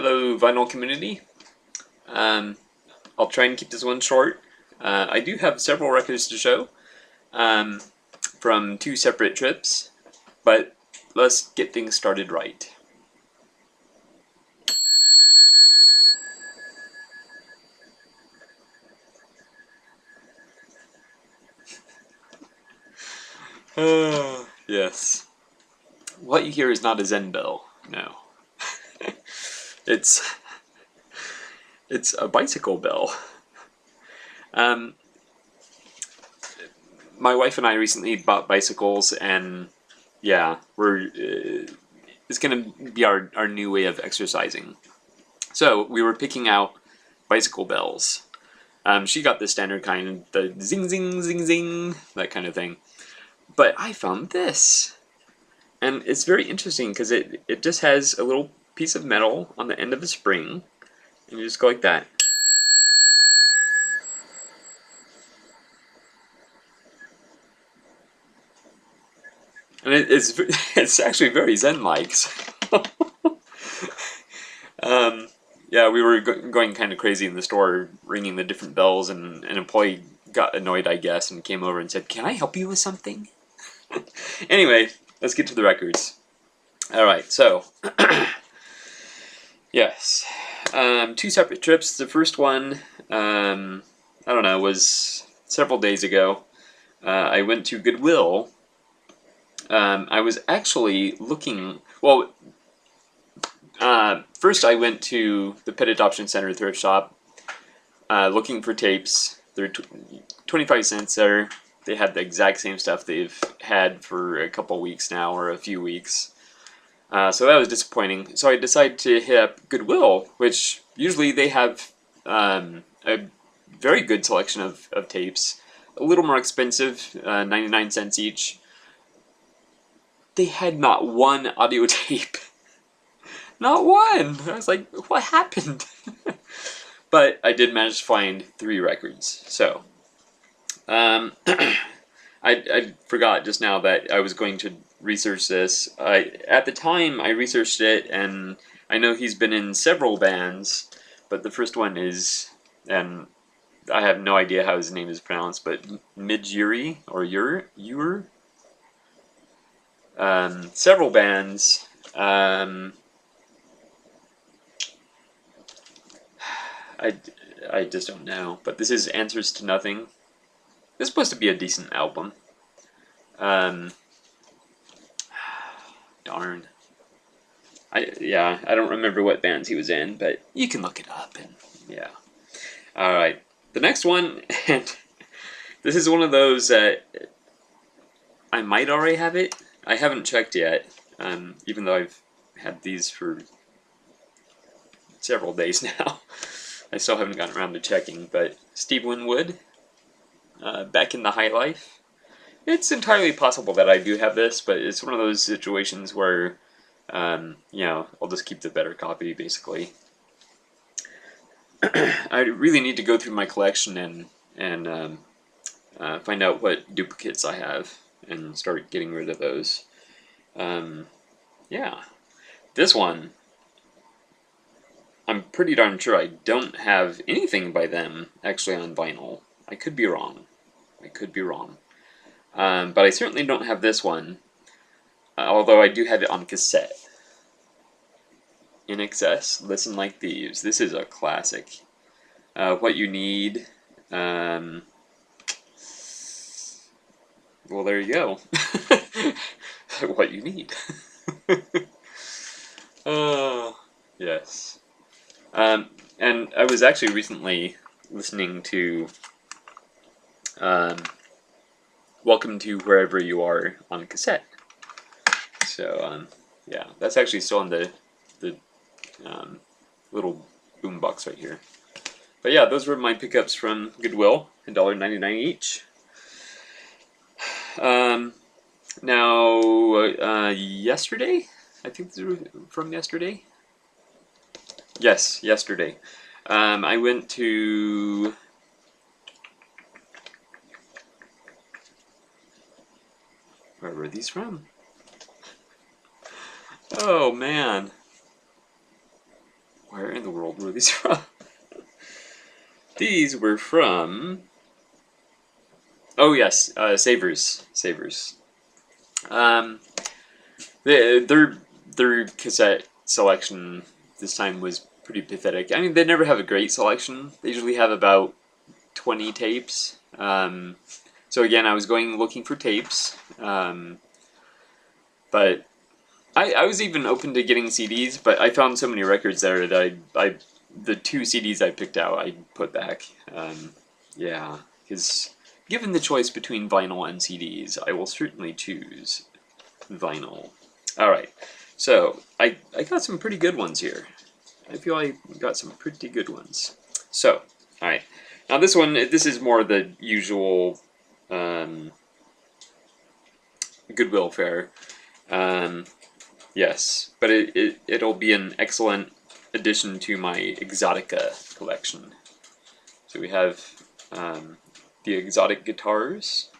Hello, vinyl community. I'll try and keep this one short. I do have several records to show from two separate trips, but let's get things started right. Yes. What you hear is not a Zen bell, no. It's a bicycle bell. My wife and I recently bought bicycles, and yeah, it's gonna be our new way of exercising. So we were picking out bicycle bells. She got the standard kind, the zing zing zing zing, that kind of thing. But I found this, and it's very interesting because it just has a little piece of metal on the end of a spring, and you just go like that. And it's actually very Zen-like. Yeah, we were going kind of crazy in the store, ringing the different bells, and an employee got annoyed, I guess, and came over and said, "Can I help you with something?" Anyway, let's get to the records. All right, so yes, two separate trips. The first one, I don't know, was several days ago. I went to Goodwill. I was actually looking, well, first I went to the Pet Adoption Center thrift shop looking for tapes. They're 25 cents there. They had the exact same stuff they've had for a couple weeks now, or a few weeks. So that was disappointing. So I decided to hit up Goodwill, which usually they have a very good selection of tapes. A little more expensive, 99 cents each. They had not one audio tape. Not one! I was like, what happened? But I did manage to find 3 records. So, I forgot just now that I was going to research this. At the time, I researched it, and I know he's been in several bands, but the first one is, and I have no idea how his name is pronounced, but Midjiri, or Ur? Several bands. I just don't know. But this is Answers to Nothing. This is supposed to be a decent album. Darn. I don't remember what bands he was in, but you can look it up, and yeah. Alright. The next one, and this is one of those that I might already have it. I haven't checked yet, even though I've had these for several days now. I still haven't gotten around to checking, but Steve Winwood, Back in the High Life. It's entirely possible that I do have this, but it's one of those situations where, you know, I'll just keep the better copy, basically. I really need to go through my collection and find out what duplicates I have and start getting rid of those. Yeah. This one, I'm pretty darn sure I don't have anything by them actually on vinyl. I could be wrong. But I certainly don't have this one, although I do have it on cassette. In Excess, Listen Like Thieves. This is a classic. What You Need. Well, there you go. What You Need. Oh, yes. And I was actually recently listening to Welcome to Wherever You Are on cassette. So, yeah, that's actually still on the little boombox right here. But yeah, those were my pickups from Goodwill, $1.99 each. Now, yesterday? I think these were from yesterday? Yes, yesterday. I went to... Where were these from? Oh, man. Where in the world were these from? These were from... Oh yes, Savers. Savers. Their cassette selection this time was pretty pathetic. I mean, they never have a great selection. They usually have about 20 tapes. So again, I was going looking for tapes. But I was even open to getting CDs, but I found so many records there that the 2 CDs I picked out, I put back. Yeah, because given the choice between vinyl and CDs, I will certainly choose vinyl. Alright, so I got some pretty good ones here. I feel I got some pretty good ones. So, alright. Now this one, this is more the usual Goodwill fare. Yes, but it'll be an excellent addition to my Exotica collection. So we have the exotic guitars.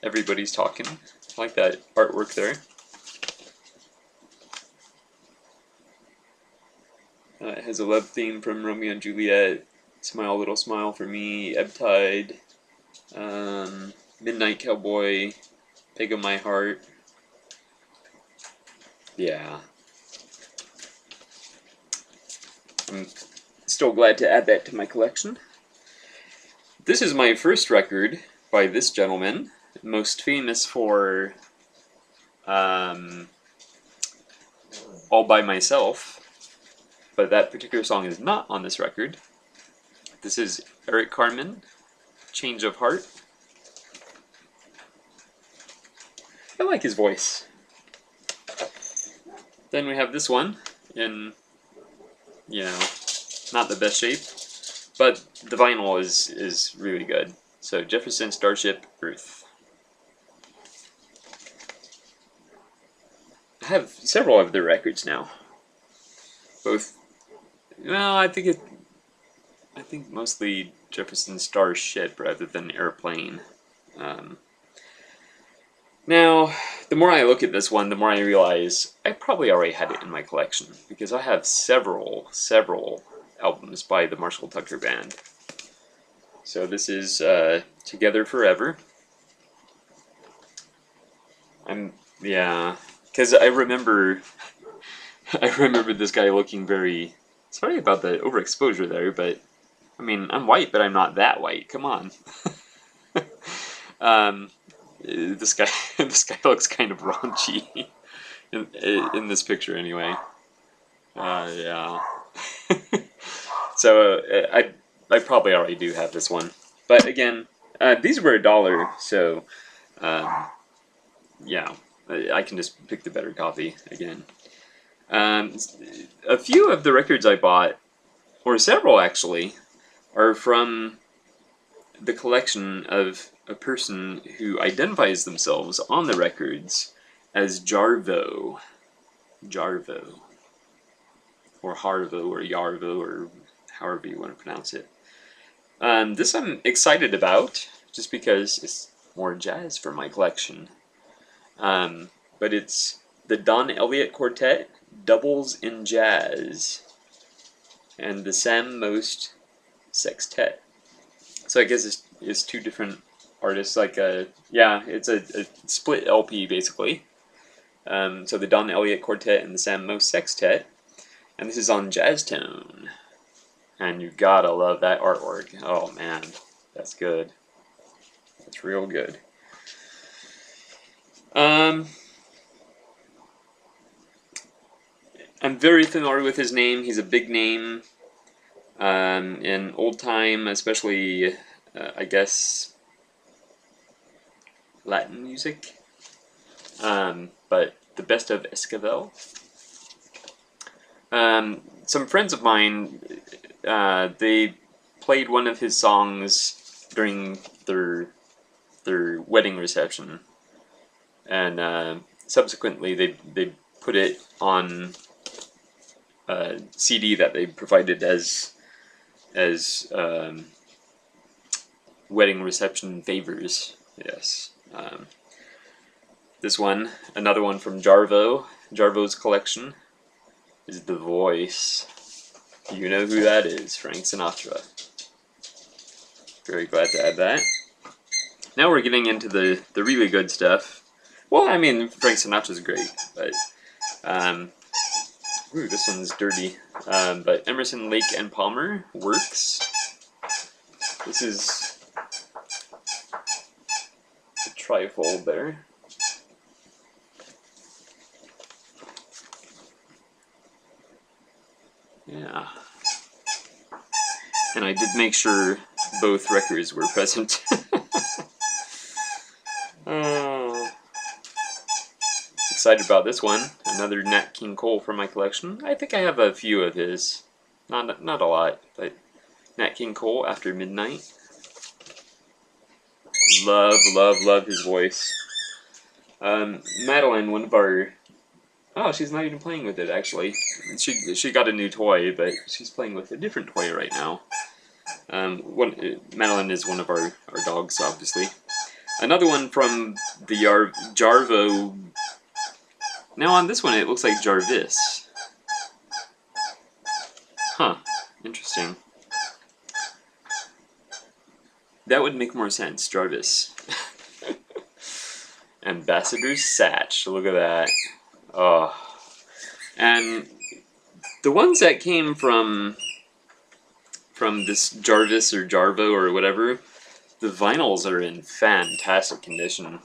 Everybody's talking. I like that artwork there. It has a love theme from Romeo and Juliet. Smile, Little Smile for Me, Ebb Tide, Midnight Cowboy, Peg of My Heart. Yeah. I'm still glad to add that to my collection. This is my first record by this gentleman, most famous for All By Myself, but that particular song is not on this record. This is Eric Carmen, Change of Heart. I like his voice. Then we have this one in, you know, not the best shape, but the vinyl is really good. So Jefferson Starship Earth. I have several of their records now. Both, well, I think mostly Jefferson Starship rather than Airplane. Now, the more I look at this one, the more I realize I probably already had it in my collection, because I have several albums by the Marshall Tucker Band. So this is Together Forever. Yeah, because I remember this guy looking very... Sorry about the overexposure there, but I mean, I'm white, but I'm not that white. Come on. This guy looks kind of raunchy in this picture, anyway. Yeah. So I probably already do have this one, but again, these were $1, so yeah, I can just pick the better copy again. A few of the records I bought, or several actually, are from the collection of a person who identifies themselves on the records as Jarvo, or Harvo, or Yarvo, or however you want to pronounce it. This I'm excited about, just because it's more jazz for my collection. But it's the Don Elliott Quartet, Doubles in Jazz, and the Sam Most Sextet. So I guess it's 2 different artists, like yeah, it's a split LP basically. So the Don Elliott Quartet and the Sam Most Sextet, and this is on Jazz Tone, and you gotta love that artwork. Oh man, that's good. That's real good. I'm very familiar with his name. He's a big name in old time, especially I guess Latin music. But the Best of Esquivel. Some friends of mine, they played one of his songs during their wedding reception, and subsequently they put it on a CD that they provided as wedding reception favors. Yes. This one, another one from Jarvo's collection, is The Voice. You know who that is, Frank Sinatra. Very glad to add that. Now we're getting into the really good stuff. Well, I mean, Frank Sinatra's great, but ooh, this one's dirty. But Emerson, Lake and Palmer works. This is a trifold there. Yeah. And I did make sure both records were present. Oh. Excited about this one. Another Nat King Cole from my collection. I think I have a few of his. Not a lot, but Nat King Cole, After Midnight. Love, love, love his voice. Madeline, one of our... Oh, she's not even playing with it, actually. She got a new toy, but she's playing with a different toy right now. Madeline is one of our dogs, obviously. Another one from the Jarvo... Now on this one, it looks like Jarvis. Huh. Interesting. That would make more sense, Jarvis. Ambassador Satch, look at that. Oh. And the ones that came from this Jarvis or Jarvo or whatever, the vinyls are in fantastic condition.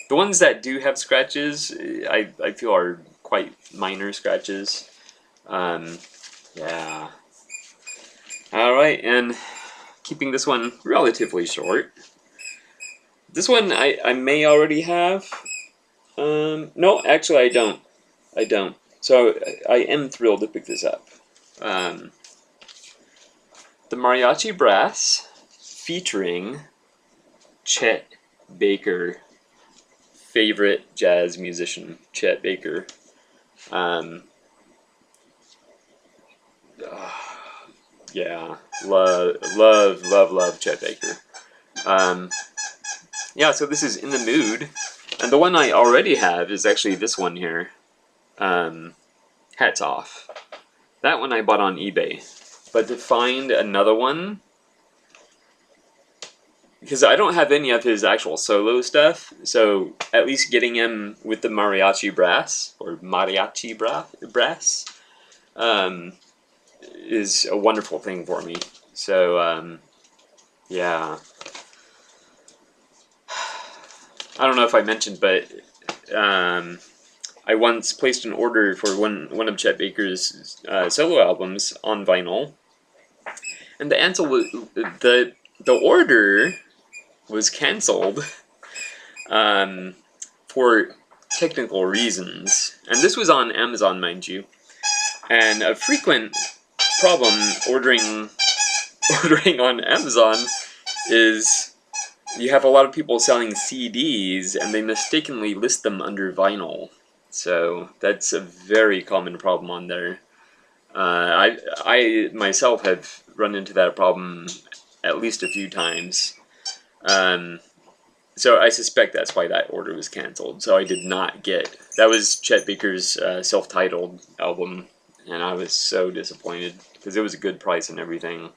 The ones that do have scratches, I feel are quite minor scratches. Yeah. Alright, and keeping this one relatively short. This one I may already have. No, actually I don't. I don't. So I am thrilled to pick this up. The Mariachi Brass featuring Chet Baker. Favorite jazz musician, Chet Baker. Yeah, love Chet Baker. Yeah, so this is In the Mood, and the one I already have is actually this one here. Hats Off. That one I bought on eBay, but to find another one, because I don't have any of his actual solo stuff, so at least getting him with the mariachi brass, or mariachi brass, is a wonderful thing for me. So, yeah. I don't know if I mentioned, but I once placed an order for one of Chet Baker's solo albums on vinyl, and the answer was the order was canceled for technical reasons, and this was on Amazon, mind you. And a frequent problem ordering on Amazon is you have a lot of people selling CDs and they mistakenly list them under vinyl. So that's a very common problem on there. I myself have run into that problem at least a few times. So I suspect that's why that order was canceled. So I did not get... That was Chet Baker's self-titled album, and I was so disappointed because it was a good price and everything.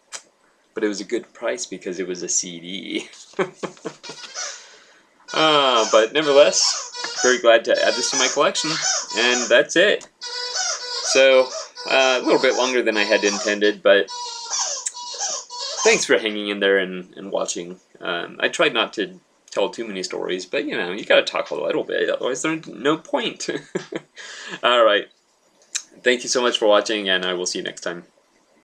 But it was a good price because it was a CD. But nevertheless, very glad to add this to my collection, and that's it. So, a little bit longer than I had intended, but thanks for hanging in there and watching. I tried not to tell too many stories, but you know, you gotta talk a little bit, otherwise there's no point. Alright, thank you so much for watching, and I will see you next time.